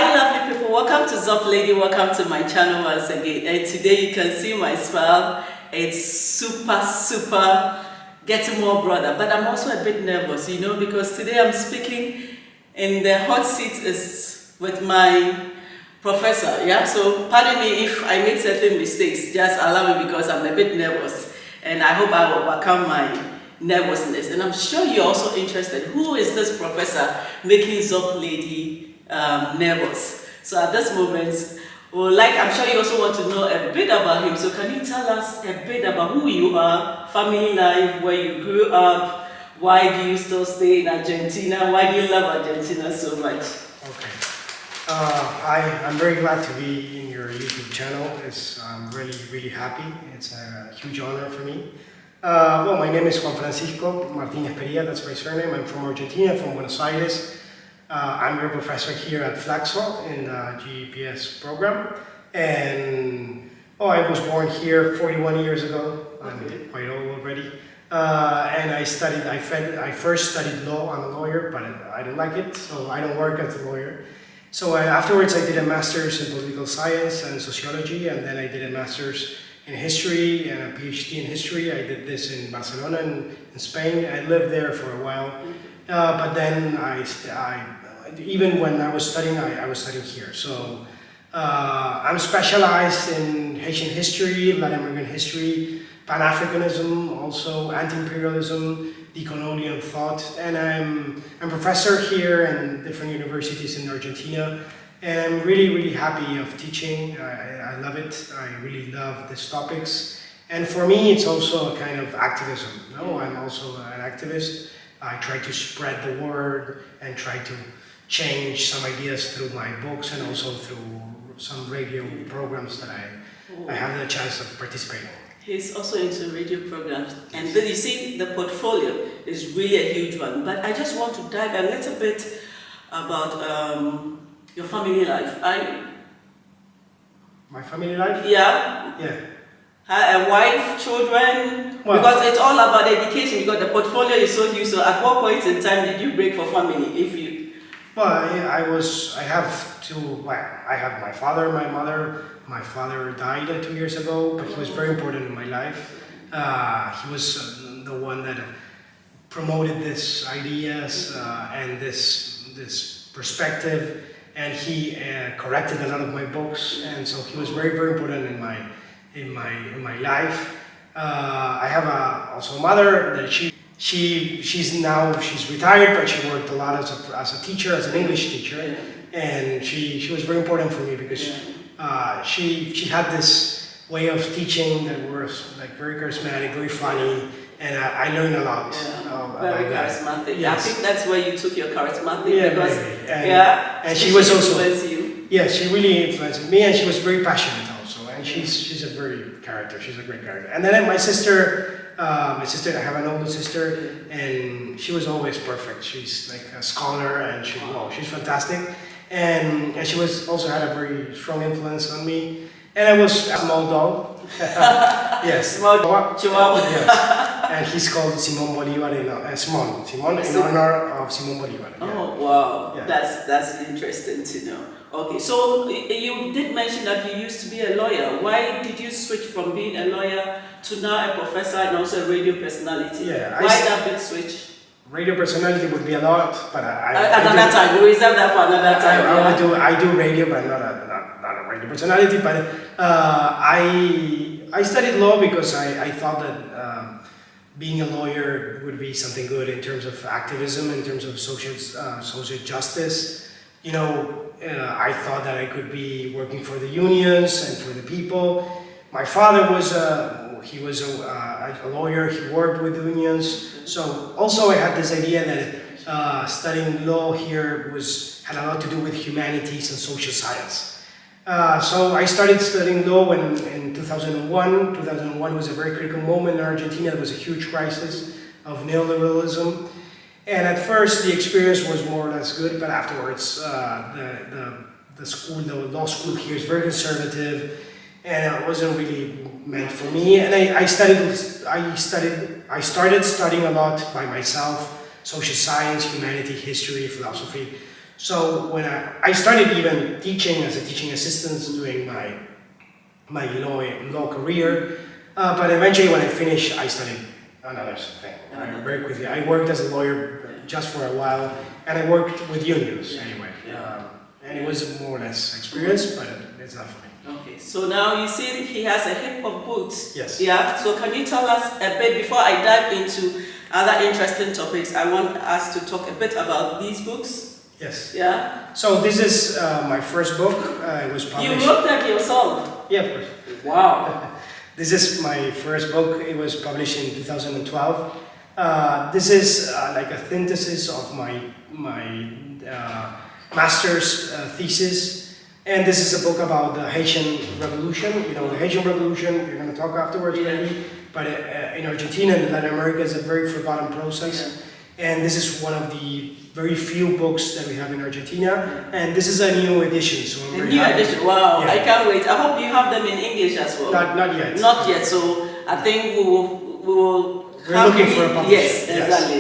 Hi lovely people, welcome to Zop Lady, welcome to my channel once again. And today you can see my smile, it's super getting more broader, but I'm also a bit nervous, you know, because today I'm speaking in the hot seat is with my professor, yeah? So pardon me if I make certain mistakes, just allow me because I'm a bit nervous and I hope I will overcome my nervousness. And I'm sure you're also interested, who is this professor making Zop Lady nervous? So at this moment, I'm sure you also want to know a bit about him. So can you tell us a bit about who you are, family life, where you grew up, why do you still stay in Argentina, why do you love Argentina so much? Okay. I'm very glad to be in your YouTube channel. I'm really happy. It's a huge honor for me. Well, my name is Juan Francisco Martinez Peria, that's my surname. I'm from Argentina, from Buenos Aires. I'm a professor here at FLACSO in the GPS program. And I was born here 41 years ago. I'm quite old already. And I first studied law. I'm a lawyer, but I don't like it, so I don't work as a lawyer. So afterwards I did a master's in political science and sociology, and then I did a master's in history and a PhD in history. I did this in Barcelona in Spain. I lived there for a while, but then even when I was studying, I was studying here. So I'm specialized in Haitian history, Latin American history, Pan-Africanism, also anti-imperialism, decolonial thought, and I'm a professor here in different universities in Argentina, and I'm really happy of teaching. I love it. I really love these topics, and for me it's also a kind of activism. I'm also an activist. I try to spread the word and try to change some ideas through my books and also through some radio programs that I have the chance of participating in. He's also into radio programs, and then you see the portfolio is really a huge one. But I just want to dive a little bit about your family life. My family life? Yeah. A wife, children, because it's all about education, because the portfolio is so huge. So at what point in time did you break for family? Well, I have my father and my mother. My father died 2 years ago, but he was very important in my life. He was the one that promoted these ideas and this perspective, and he corrected a lot of my books, and so he was very important in my life. I have also a mother that she's retired, but she worked a lot as a teacher, as an English teacher, and she was very important for me because she had this way of teaching that was like very charismatic, very funny, and I learned a lot. Very charismatic. Yes. I think that's where you took your charismatic because and she was also you. Yes, she really influenced me, and she was very passionate also, and she's a great character. And then my sister, I have an older sister, and she was always perfect. She's like a scholar, and she's fantastic. And she also had a very strong influence on me. And I was a small dog. Yes. Small Chihuahua. Yes. And he's called Simón Bolívar, Simón in honor of Simón Bolívar. Oh, wow. Yeah. That's interesting to know. Okay, so you did mention that you used to be a lawyer. Why did you switch from being a lawyer to now a professor and also a radio personality? Yeah, why that big switch? Radio personality would be a lot, but another time. We reserve that for another time. I do radio, but not a radio personality. But I studied law because I thought that being a lawyer would be something good in terms of activism, in terms of social justice. I thought that I could be working for the unions and for the people. My father was a lawyer. He worked with unions. So also I had this idea that studying law here had a lot to do with humanities and social science. So I started studying law in 2001. 2001 was a very critical moment in Argentina. There was a huge crisis of neoliberalism. And at first the experience was more or less good, but afterwards the law school here is very conservative, and it wasn't really meant for me. And I started studying a lot by myself: social science, humanity, history, philosophy. So when I started even teaching as a teaching assistant during my law career, but eventually when I finished, I studied another thing. Very quickly, I worked as a lawyer just for a while, and I worked with unions anyway. And it was more or less experience, but it's not for me. Okay, so now you see he has a heap of books. Yes. Yeah, so can you tell us a bit, before I dive into other interesting topics, I want us to talk a bit about these books. Yes. Yeah. So this is my first book. It was published. You wrote that yourself? Yeah, of course. Wow. This is my first book. It was published in 2012. This is like a synthesis of my master's thesis. And this is a book about the Haitian Revolution. You know, the Haitian Revolution, we're going to talk afterwards maybe, but in Argentina and Latin America is a very forgotten process. And this is one of the very few books that we have in Argentina. And this is a new edition, so I'm very happy. Edition, wow, yeah. I can't wait. I hope you have them in English as well. Not yet. Not yet, so I think we will We're looking for a publisher. Yes, exactly.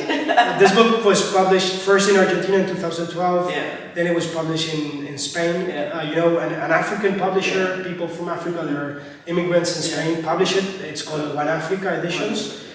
This book was published first in Argentina in 2012. Yeah. Then it was published in Spain. Yeah. You know, an African publisher, people from Africa, that are immigrants in Spain, publish it. It's called One Africa Editions.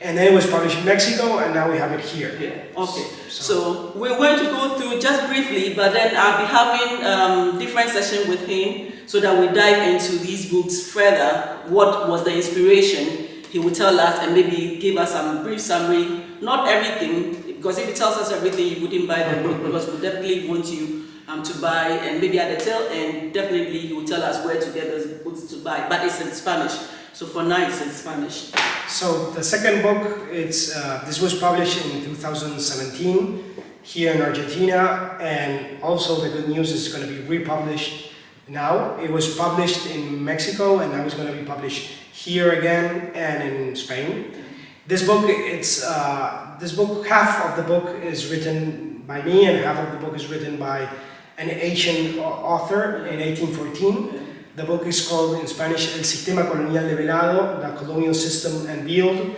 And then it was published in Mexico, and now we have it here. Yeah. Okay. So we're going to go through just briefly, but then I'll be having different session with him so that we dive into these books further. What was the inspiration? He will tell us and maybe give us some brief summary. Not everything, because if he tells us everything, you wouldn't buy the book, because we definitely want you to buy, and maybe at the tail end, definitely he will tell us where to get those books to buy. But it's in Spanish. So for now, it's in Spanish. So the second book, this was published in 2017 here in Argentina, and also the good news is going to be republished now. It was published in Mexico, and now it's going to be published here again and in Spain. This book, half of the book is written by me, and half of the book is written by an Asian author in 1814. The book is called in Spanish El Sistema Colonial Develado, the colonial system unveiled.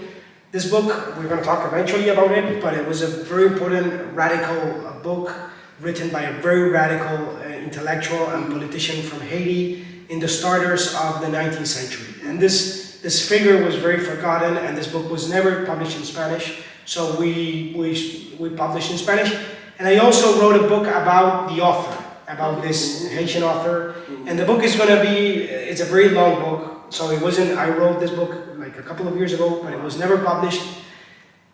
This book, we're going to talk eventually about it, but it was a very important radical book written by a very radical intellectual and politician from Haiti in the starters of the 19th century. And this figure was very forgotten, and this book was never published in Spanish, so we published in Spanish. And I also wrote a book about the author, about this Haitian author, and the book is going to be, it's a very long book, so it wasn't, I wrote this book like a couple of years ago, but it was never published.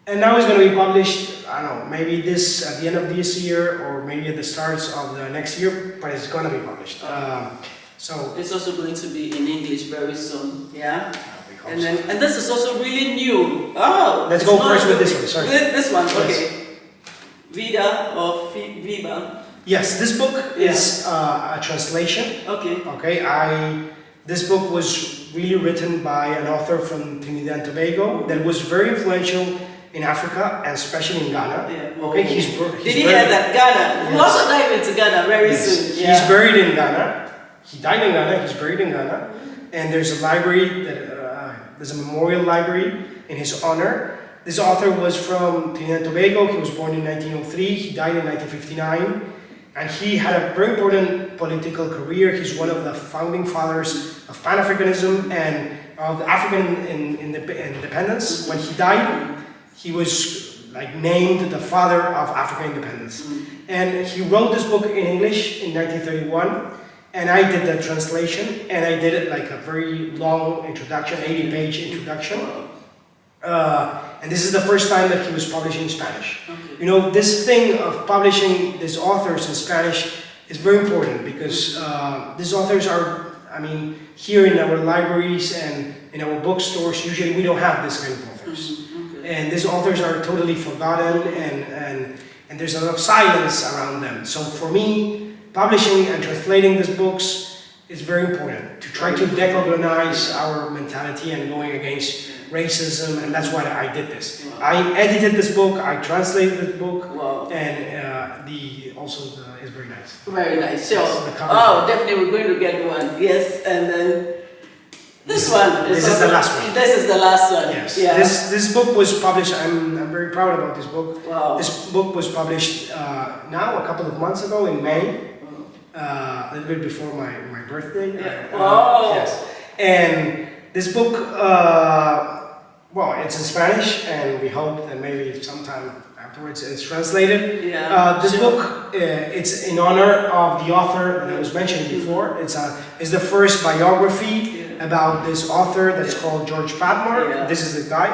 And now it's going to be published, I don't know, maybe at the end of this year, or maybe at the starts of the next year, but it's going to be published. So it's also going to be in English very soon, yeah? And this is also really new. Oh, let's go first with this one, sorry. This one, okay. Yes. Vida or Viva. Yes, this book is a translation. Okay. Okay, this book was really written by an author from Trinidad and Tobago that was very influential in Africa, and especially in Ghana. Yeah. Okay, Did you hear that? Ghana. Yes. We'll also dive into Ghana very soon. Yeah. He's buried in Ghana. He died in Ghana. He's buried in Ghana, and there's a library there's a memorial library in his honor. This author was from Trinidad and Tobago. He was born in 1903. He died in 1959. And he had a very important political career. He's one of the founding fathers of Pan-Africanism and of African independence. When he died, he was like named the father of African independence. And he wrote this book in English in 1931. And I did the translation, and I did it like a very long introduction, 80-page introduction. And this is the first time that he was published in Spanish. Okay. You know, this thing of publishing these authors in Spanish is very important, because these authors are, I mean, here in our libraries and in our bookstores, usually we don't have this kind of authors. Okay. And these authors are totally forgotten, and there's a lot of silence around them. So for me, publishing and translating these books is very important, to try to decolonize our mentality and going against racism, and that's why I did this. Wow. I edited this book, I translated this book, wow. And it's very nice. Very nice. So, oh, definitely we're going to get one. Yes, and then This one. This is the last one. This is the last one. Yes. Yeah. This book was published. I'm very proud about this book. Wow. This book was published now a couple of months ago in May, a little bit before my birthday. Yeah. Wow. Yes. And this book, well, it's in Spanish, and we hope that maybe sometime afterwards it's translated. Yeah. This book, it's in honor of the author that I was mentioning before. It's the first biography about this author that's called George Padmore. Yeah. This is the guy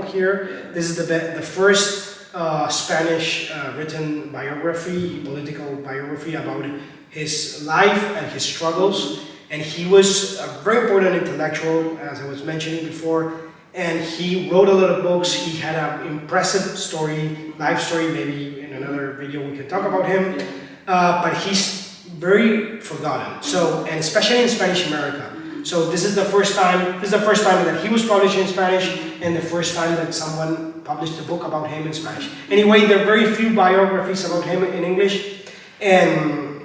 here. Yeah. This is the first Spanish written biography, political biography about his life and his struggles. And he was a very important intellectual, as I was mentioning before. And he wrote a lot of books. He had an impressive story, life story. Maybe in another video we can talk about him. But he's very forgotten. So, and especially in Spanish America. So this is the first time. This is the first time that he was published in Spanish, and the first time that someone published a book about him in Spanish. Anyway, there are very few biographies about him in English, and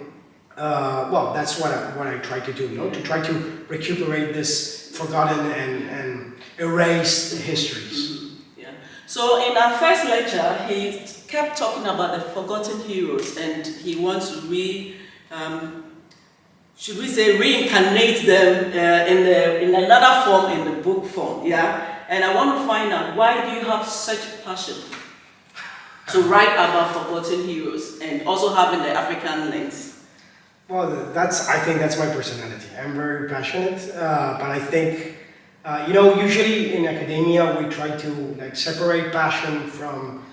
well, that's what I try to do. You know, to try to recuperate this forgotten and erased histories. Yeah. So in our first lecture, he kept talking about the forgotten heroes, and he wants to should we say reincarnate them in another form, in the book form, yeah? And I want to find out, why do you have such passion to write about forgotten heroes and also having the African lens? Well, I think that's my personality. I'm very passionate, but I think, you know, usually in academia we try to separate passion from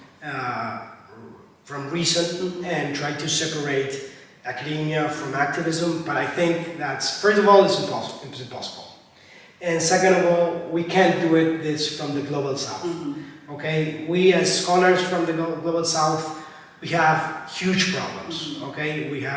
reason and try to separate academia from activism, but I think that's, first of all, it's impossible. And second of all, we can't do this from the Global South. Okay, we as scholars from the Global South, we have huge problems. Okay, we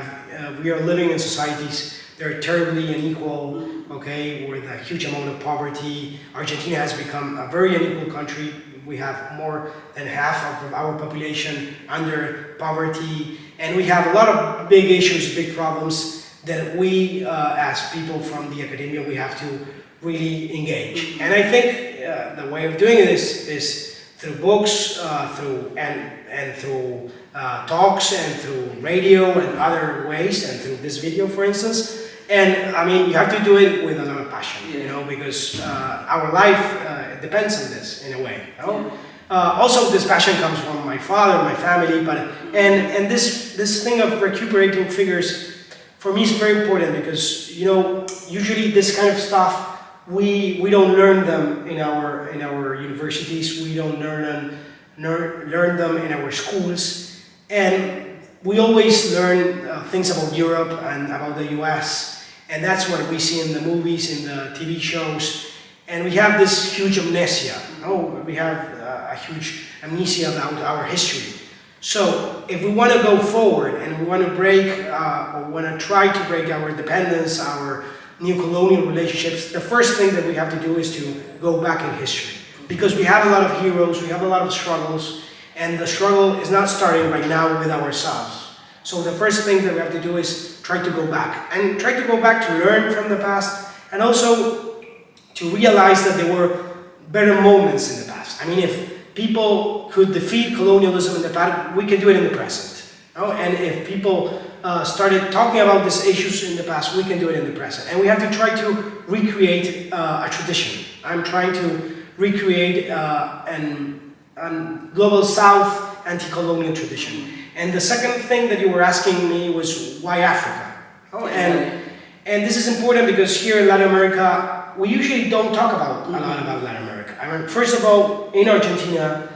are living in societies that are terribly unequal. Okay, with a huge amount of poverty. Argentina has become a very unequal country. We have more than half of our population under poverty, and we have a lot of big issues, big problems that we, as people from the academia, we have to really engage. And I think the way of doing this is through books, through talks, and through radio and other ways, and through this video, for instance. And I mean, you have to do it with a lot of passion, you know, because our life depends on this in a way. You know? Also, this passion comes from my father, my family, but and this thing of recuperating figures for me is very important because, you know, usually this kind of stuff we don't learn them in our universities. We don't learn them in our schools, and we always learn things about Europe and about the US. And that's what we see in the movies, in the TV shows. And we have this huge amnesia. We have a huge amnesia about our history. So if we want to go forward and we want to break, or want to try to break our independence, our new colonial relationships, the first thing that we have to do is to go back in history. Because we have a lot of heroes, we have a lot of struggles, and the struggle is not starting right now with ourselves. So the first thing that we have to do is try to go back. And try to go back to learn from the past, and also to realize that there were better moments in the past. I mean, if people could defeat colonialism in the past, we can do it in the present. And if people started talking about these issues in the past, we can do it in the present. And we have to try to recreate a tradition. I'm trying to recreate a Global South anti-colonial tradition. And the second thing that you were asking me was, why Africa? And this is important because here in Latin America, we usually don't talk a lot about Latin America. I mean, first of all, in Argentina,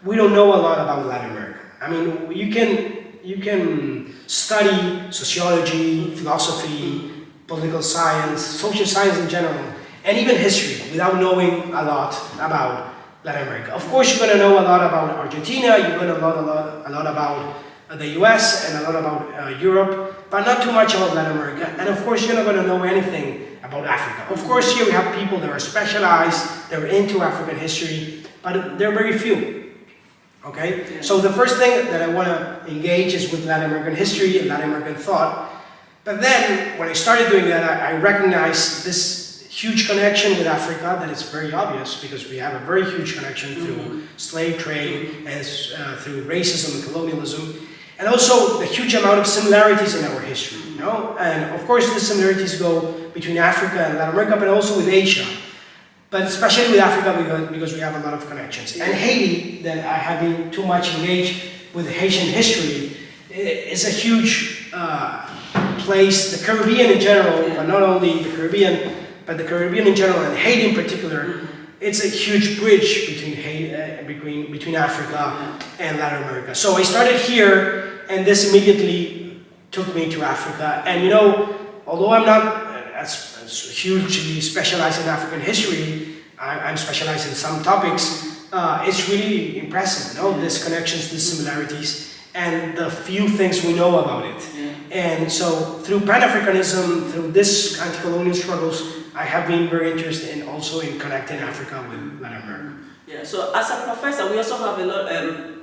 we don't know a lot about Latin America. I mean, you can study sociology, philosophy, political science, social science in general, and even history without knowing a lot about Latin America. Of course, you're going to know a lot about Argentina, you're going to know a lot about the US and a lot about Europe, but not too much about Latin America. And of course, you're not going to know anything about Africa. Of course, here we have people that are specialized, that are into African history, but there are very few. Okay? Yeah. So the first thing that I want to engage is with Latin American history and Latin American thought. But then, when I started doing that, I recognized this huge connection with Africa that is very obvious because we have a very huge connection through slave trade and through racism and colonialism, and also the huge amount of similarities in our history, you know? And of course the similarities go between Africa and Latin America, but also with Asia. But especially with Africa because we have a lot of connections. And Haiti, that I have been too much engaged with Haitian history, is a huge place. The Caribbean in general, but not only the Caribbean, but the Caribbean in general and Haiti in particular, it's a huge bridge between between Africa and Latin America. So I started here, and this immediately took me to Africa. And you know, although I'm not as hugely specialized in African history, I'm specialized in some topics. It's really impressive, you know, these connections, these similarities, and the few things we know about it. And so through Pan-Africanism, through this anti-colonial struggles, I have been very interested in also in connecting Africa with Latin America. Yeah, so as a professor, we also have a lot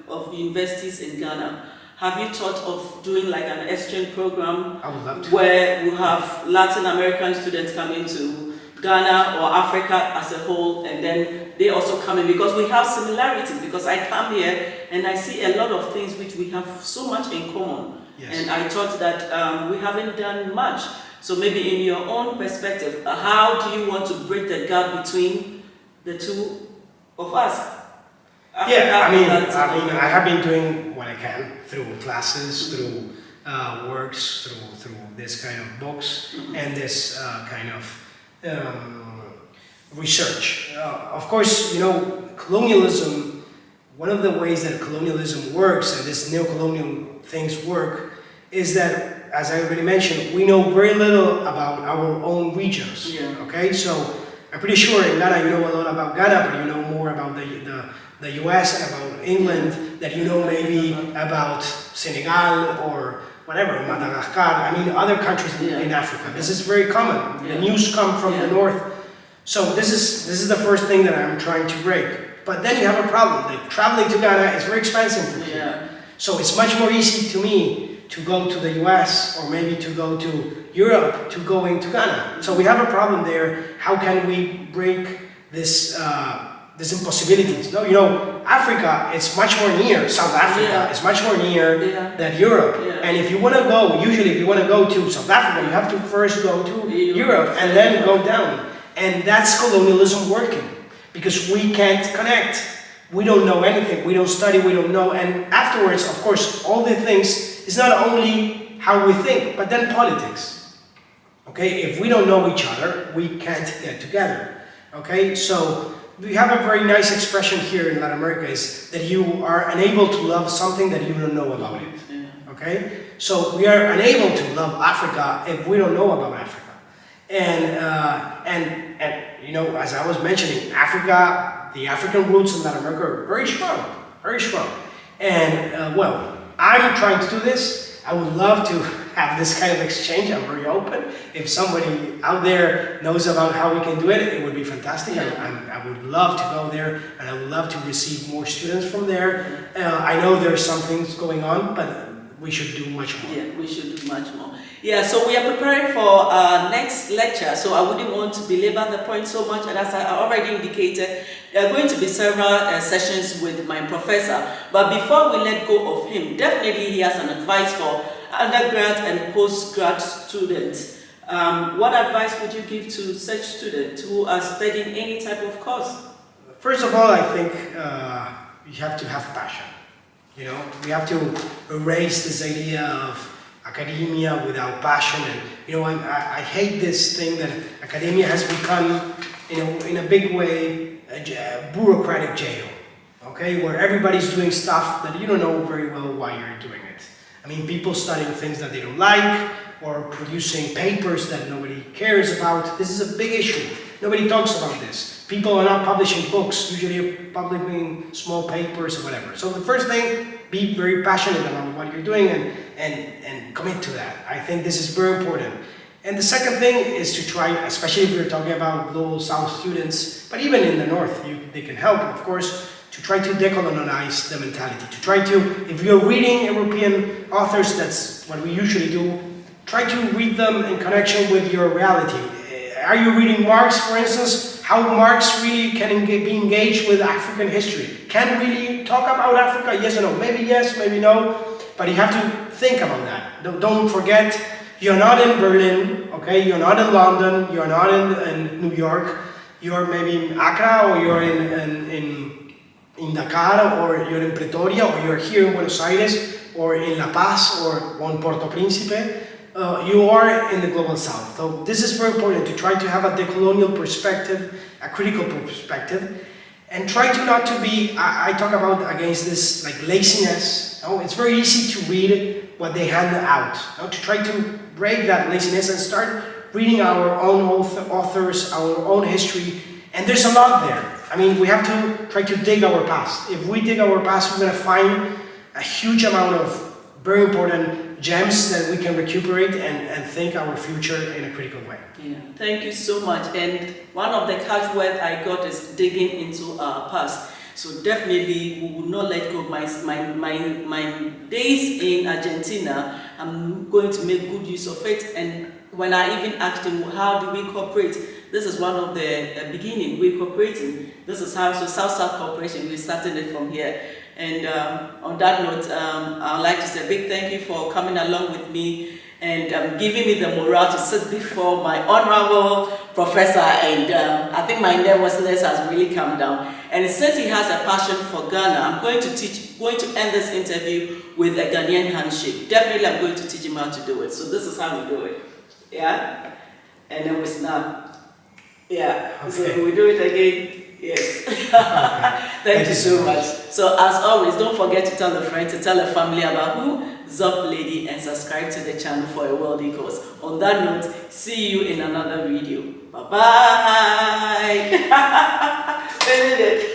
of universities in Ghana. Have you thought of doing like an exchange program? I would love to. Where we have Latin American students coming to Ghana or Africa as a whole, and then they also come in because we have similarities. Because I come here and I see a lot of things which we have so much in common. Yes. And I thought that we haven't done much. So maybe in your own perspective, how do you want to bridge the gap between the two of us? Yeah, I have been doing what I can through classes, through works, through this kind of books and this kind of research. Of course, you know, colonialism. One of the ways that colonialism works and this neo-colonial things work is that, as I already mentioned, we know very little about our own regions. Yeah. Okay, so I'm pretty sure in Ghana you know a lot about Ghana, but you know more about the US and about England that you know maybe about Senegal or whatever, Madagascar. I mean, other countries in Africa. This is very common. The news come from the north. So this is the first thing that I'm trying to break. But then you have a problem. Like traveling to Ghana is very expensive for you. So it's much more easy to me to go to the US or maybe to go to Europe to go into Ghana. So we have a problem there. How can we break this these impossibilities? No, you know, Africa is much more near. South Africa is much more near than Europe. And if you want to go, usually if you want to go to South Africa, you have to first go to Europe and then go down. And that's colonialism working because we can't connect. We don't know anything. We don't study. We don't know. And afterwards, of course, all the things is not only how we think, but then politics. Okay, if we don't know each other, we can't get together. Okay, so we have a very nice expression here in Latin America is that you are unable to love something that you don't know about it. Okay, so we are unable to love Africa if we don't know about Africa. And you know, as I was mentioning, Africa, the African roots in Latin America are very strong, very strong. And well, I'm trying to do this. I would love to have this kind of exchange. I'm very open. If somebody out there knows about how we can do it, it would be fantastic. I would love to go there, and I would love to receive more students from there. I know there's some things going on, but we should do much more. Yeah, we should do much more. Yeah, so we are preparing for our next lecture, so I wouldn't want to belabor the point so much, and as I already indicated, there are going to be several sessions with my professor. But before we let go of him, definitely he has an advice for undergrad and postgrad students. What advice would you give to such students who are studying any type of course? First of all, I think you have to have passion. You know, we have to erase this idea of academia without passion. And you know, I hate this thing that academia has become, you know, in a big way, a bureaucratic jail. Okay, where everybody's doing stuff that you don't know very well why you're doing it. I mean, people studying things that they don't like, or producing papers that nobody cares about. This is a big issue. Nobody talks about this. People are not publishing books, usually publishing small papers or whatever. So the first thing, be very passionate about what you're doing and commit to that. I think this is very important. And the second thing is to try, especially if you're talking about Global South students, but even in the North, they can help, of course, to try to decolonize the mentality. To try to, if you're reading European authors, that's what we usually do, try to read them in connection with your reality. Are you reading Marx, for instance? How Marx really can be engaged with African history? Can really talk about Africa? Yes or no? Maybe yes, maybe no. But you have to think about that. Don't forget, you're not in Berlin, okay? You're not in London. You're not in New York. You're maybe in Accra, or you're in Dakar, or you're in Pretoria, or you're here in Buenos Aires, or in La Paz, or on Puerto Príncipe. You are in the global south. So this is very important, to try to have a decolonial perspective, a critical perspective, and try to not to be, I talk about against this like laziness. It's very easy to read what they hand out. To try to break that laziness and start reading our own authors, our own history, and there's a lot there. I mean, we have to try to dig our past. If we dig our past, we're going to find a huge amount of very important gems that we can recuperate and think our future in a critical way. Yeah, thank you so much. And one of the catchwords I got is digging into our past. So definitely we will not let go of my days in Argentina. I'm going to make good use of it. And when I even asked him, how do we cooperate? This is one of the beginning, we're cooperating. This is how, so South-South cooperation, we're starting it from here. And on that note, I'd like to say a big thank you for coming along with me and giving me the morale to sit before my honorable professor. And I think my nervousness has really come down. And since he has a passion for Ghana, I'm going to end this interview with a Ghanaian handshake. Definitely, I'm going to teach him how to do it. So this is how we do it. Yeah? And then we snap. Yeah. Okay. So we do it again. Yes. Thank you so much. So as always, don't forget to tell a friend, to tell a family about who Zop Lady, and subscribe to the channel for a worldly course. On that note, see you in another video. Bye bye.